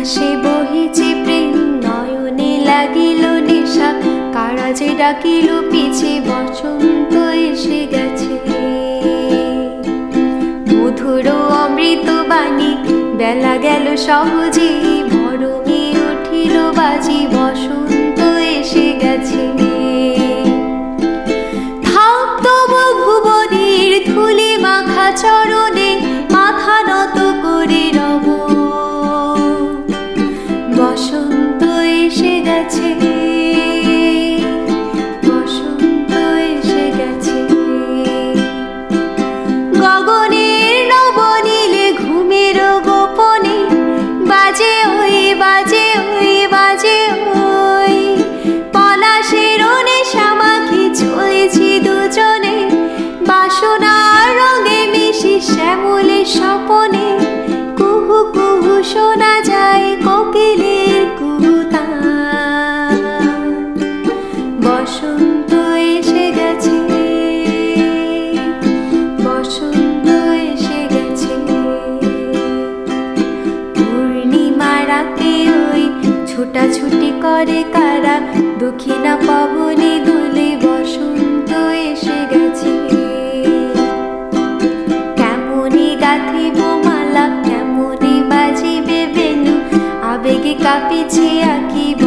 বাতাসে বহিছে প্রেম, নয়নে লাগিল নেশা, কারা যে ডাকিল পিছে, বসন্ত এসে গেছে। মধুর অমৃত বাণী বেলা গেল সহজে, মরমে উঠিল বাজি, বসন্ত এসে গেছে। থাক তবু ভুবনের ধুলি মাখা চরণে, মাথা নত করে রব, বসন্ত এসে গেছে, বসন্ত এসে গেছে। গগনের নবনীলে ঘুমের গোপনে, বাজে ওই বাজে ওই বাজে ওই, পলাশের নেশা মাখি চলেছি দুজনে, বাসনার রঙে মিশি শ্যামলে স্বপনে, কুহু কুহু শোনা যায় কোকিলের কুহুতান, বসন্ত এসে গেছে, বসন্ত এসে গেছে। পূর্ণিমা রাতে ওই ছোটাছুটি করে কারা, দক্ষিণা পবনে দুলে, বসন্ত এসে গেছে। কেমনে গাঁথিব মালা, কেমনে বাজিবে বেনু, আবেগে কাঁপিছে আঁকিব